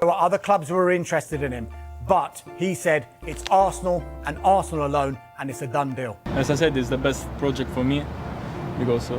There were other clubs who were interested in him, but he said it's Arsenal and Arsenal alone, and it's a done deal. As I said, it's the best project for me because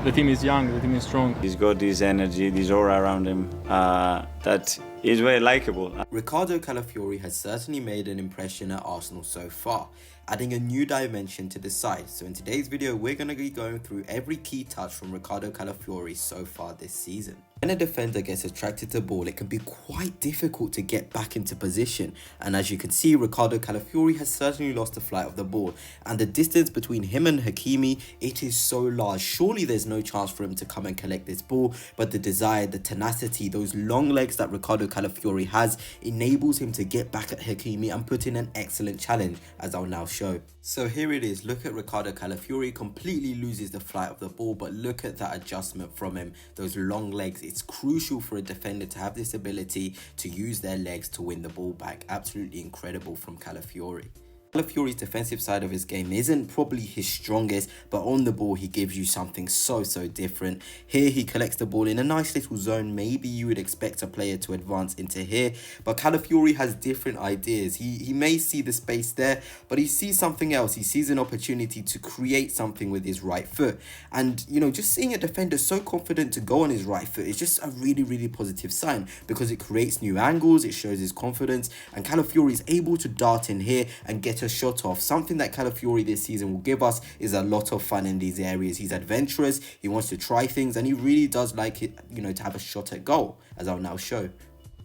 the team is young, the team is strong. He's got this energy, this aura around him that is very likable. Riccardo Calafiori has certainly made an impression at Arsenal so far, adding a new dimension to the side. So in today's video, we're going to be going through every key touch from Riccardo Calafiori so far this season. When a defender gets attracted to the ball, it can be quite difficult to get back into position. And as you can see, Riccardo Calafiori has certainly lost the flight of the ball. And the distance between him and Hakimi, it is so large. Surely there's no chance for him to come and collect this ball. But the desire, the tenacity, those long legs that Riccardo Calafiori has enables him to get back at Hakimi and put in an excellent challenge, as I'll now show. So here it is. Look at Riccardo Calafiori, completely loses the flight of the ball. But look at that adjustment from him. Those long legs. It's crucial for a defender to have this ability to use their legs to win the ball back. Absolutely incredible from Calafiori. Calafiori's defensive side of his game isn't probably his strongest, but on the ball he gives you something so different. Here he collects the ball in a nice little zone. Maybe you would expect a player to advance into here, but Calafiori has different ideas. He may see the space there, but he sees something else. He sees an opportunity to create something with his right foot. And you know, just seeing a defender so confident to go on his right foot is just a really positive sign, because it creates new angles, it shows his confidence, and Calafiori is able to dart in here and get a shot off. Something that Calafiori this season will give us is a lot of fun in these areas. He's adventurous, he wants to try things, and he really does like it, you know, to have a shot at goal, as I'll now show.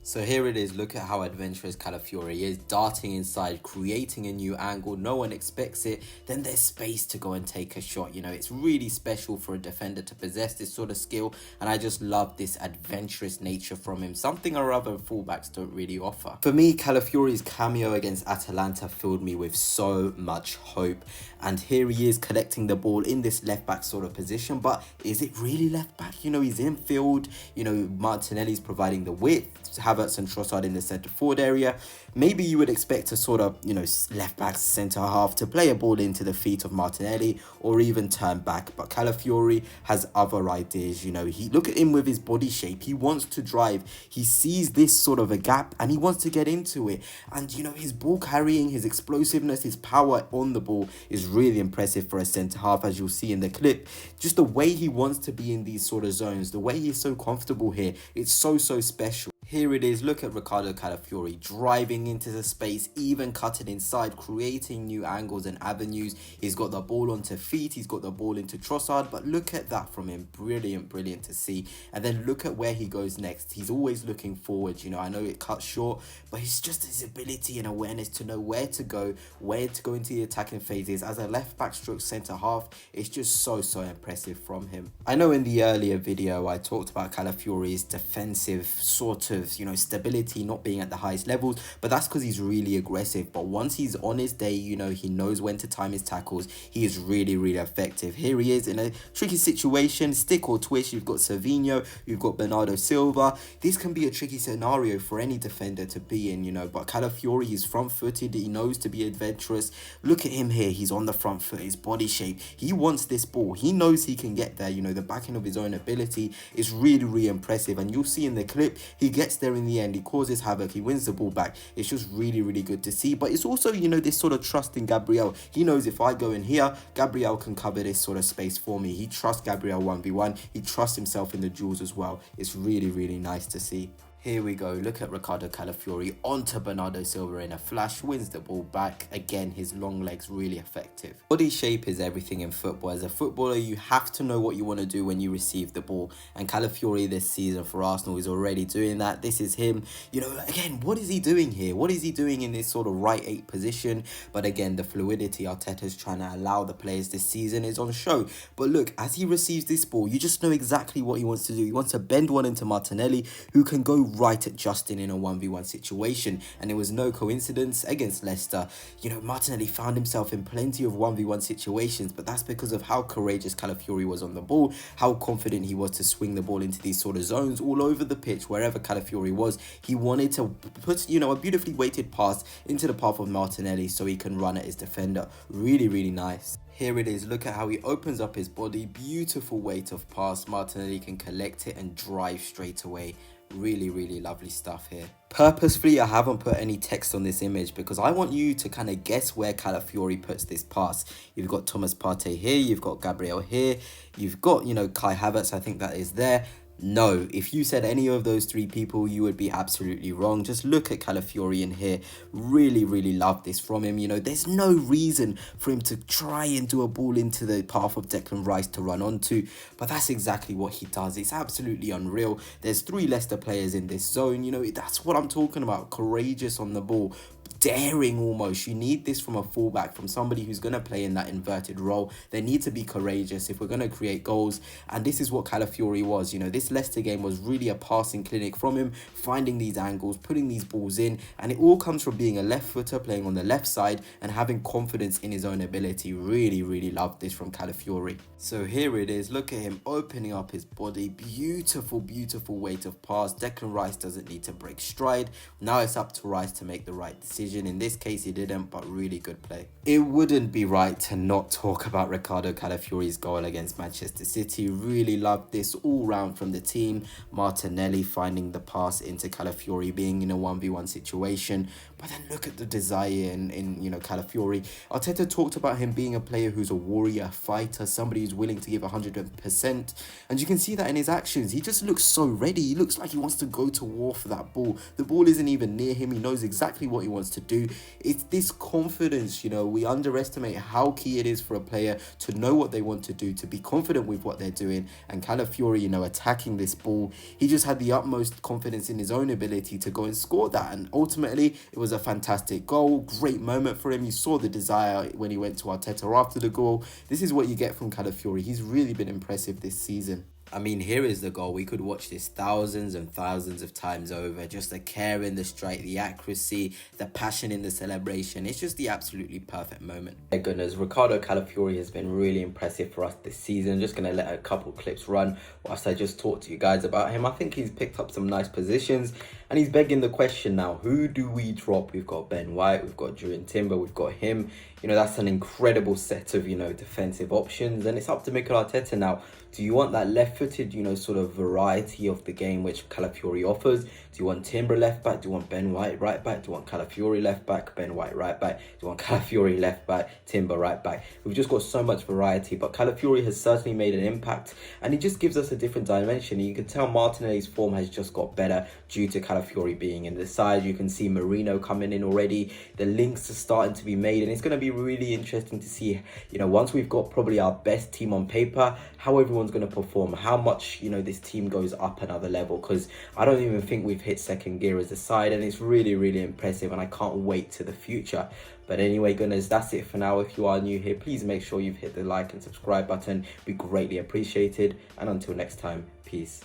So here it is. Look at how adventurous Calafiori is, darting inside, creating a new angle. No one expects it. Then there's space to go and take a shot. You know, it's really special for a defender to possess this sort of skill. And I just love this adventurous nature from him. Something our other fullbacks don't really offer. For me, Calafiori's cameo against Atalanta filled me with so much hope. And here he is collecting the ball in this left back sort of position. But is it really left back? You know, he's in field. You know, Martinelli's providing the width. Havertz and Trossard in the centre forward area. Maybe you would expect a sort of, you know, left back, centre half to play a ball into the feet of Martinelli or even turn back. But Calafiori has other ideas. You know, look at him with his body shape. He wants to drive. He sees this sort of a gap and he wants to get into it. And, you know, his ball carrying, his explosiveness, his power on the ball is really impressive for a centre half, as you'll see in the clip. Just the way he wants to be in these sort of zones, the way he's so comfortable here, it's so special. Here it is. Look at Riccardo Calafiori driving into the space, even cutting inside, creating new angles and avenues. He's got the ball onto feet, he's got the ball into Trossard, but look at that from him. Brilliant to see. And then look at where he goes next. He's always looking forward. You know, I know it cuts short, but it's just his ability and awareness to know where to go into the attacking phases. As a left back stroke centre half, it's just so impressive from him. I know in the earlier video I talked about Calafiori's defensive sort of, you know, stability not being at the highest levels, but that's because he's really aggressive. But once he's on his day, you know, he knows when to time his tackles. He is really effective. Here he is in a tricky situation, stick or twitch. You've got Savinho, you've got Bernardo Silva. This can be a tricky scenario for any defender to be in, you know, but Calafiori is front-footed. He knows to be adventurous. Look at him here. He's on the front foot, his body shape. He wants this ball. He knows he can get there. You know, the backing of his own ability is really impressive, and you'll see in the clip he gets there in the end. He causes havoc, he wins the ball back. It's just really good to see. But it's also, you know, this sort of trust in Gabriel. He knows if I go in here, Gabriel can cover this sort of space for me. He trusts Gabriel 1v1. He trusts himself in the duels as well. It's really nice to see. Here we go. Look at Riccardo Calafiori onto Bernardo Silva in a flash, wins the ball back. Again, his long legs really effective. Body shape is everything in football. As a footballer, you have to know what you want to do when you receive the ball. And Calafiori this season for Arsenal is already doing that. This is him. You know, again, what is he doing here? What is he doing in this sort of right 8 position? But again, the fluidity Arteta's trying to allow the players this season is on show. But look, as he receives this ball, you just know exactly what he wants to do. He wants to bend one into Martinelli, who can go right at Justin in a 1v1 situation. And it was no coincidence against Leicester. You know, Martinelli found himself in plenty of 1v1 situations, but that's because of how courageous Calafiori was on the ball, how confident he was to swing the ball into these sort of zones all over the pitch. Wherever Calafiori was, he wanted to put, you know, a beautifully weighted pass into the path of Martinelli so he can run at his defender. Really nice. Here it is. Look at how he opens up his body. Beautiful weight of pass. Martinelli can collect it and drive straight away. Really lovely stuff here. Purposefully, I haven't put any text on this image because I want you to kind of guess where Calafiori puts this pass. You've got Thomas Partey here, you've got Gabriel here, you've got, you know, Kai Havertz, I think that is there. No, if you said any of those three people, you would be absolutely wrong. Just look at Calafiori in here. Really love this from him. You know, there's no reason for him to try and do a ball into the path of Declan Rice to run onto, but that's exactly what he does. It's absolutely unreal. There's 3 Leicester players in this zone. You know, that's what I'm talking about. Courageous on the ball. Daring almost. You need this from a fullback, from somebody who's going to play in that inverted role. They need to be courageous if we're going to create goals, and this is what Calafiori was. You know, this Leicester game was really a passing clinic from him, finding these angles, putting these balls in, and it all comes from being a left footer, playing on the left side and having confidence in his own ability. Really love this from Calafiori. So here it is. Look at him opening up his body. Beautiful weight of pass. Declan Rice doesn't need to break stride. Now it's up to Rice to make the right decision. In this case, he didn't, but really good play. It wouldn't be right to not talk about Riccardo Calafiori's goal against Manchester City. Really loved this all round from the team. Martinelli finding the pass into Calafiori, being in a 1v1 situation. But then look at the desire in you know, Calafiori. Arteta talked about him being a player who's a warrior, fighter, somebody who's willing to give 100%. And you can see that in his actions. He just looks so ready. He looks like he wants to go to war for that ball. The ball isn't even near him. He knows exactly what he wants to do. It's this confidence, you know, we underestimate how key it is for a player to know what they want to do, to be confident with what they're doing. And Calafiori, you know, attacking this ball, he just had the utmost confidence in his own ability to go and score that. And ultimately, it was a fantastic goal. Great moment for him. You saw the desire when he went to Arteta after the goal. This is what you get from Calafiori. He's really been impressive this season. I mean, here is the goal. We could watch this thousands and thousands of times over. Just the care in the strike, the accuracy, the passion in the celebration. It's just the absolutely perfect moment. My goodness, Riccardo Calafiori has been really impressive for us this season. Just going to let a couple clips run whilst I just talk to you guys about him. I think he's picked up some nice positions and he's begging the question now, who do we drop? We've got Ben White, we've got Jurriën Timber, we've got him. You know, that's an incredible set of, you know, defensive options, and it's up to Mikel Arteta now. Do you want that left-footed, you know, sort of variety of the game which Calafiori offers? Do you want Timber left back? Do you want Ben White right back? Do you want Calafiori left back, Ben White right back? Do you want Calafiori left back, Timber right back? We've just got so much variety, but Calafiori has certainly made an impact, and he just gives us a different dimension. You can tell Martinelli's form has just got better due to Calafiori being in the side. You can see Marino coming in already. The links are starting to be made, and it's going to be really interesting to see, you know, once we've got probably our best team on paper, how everyone's going to perform, how much, you know, this team goes up another level, because I don't even think we've hit second gear as a side, and it's really impressive, and I can't wait to the future. But anyway, goodness, that's it for now. If you are new here, please make sure you've hit the like and subscribe button. Be greatly appreciated, and until next time, peace.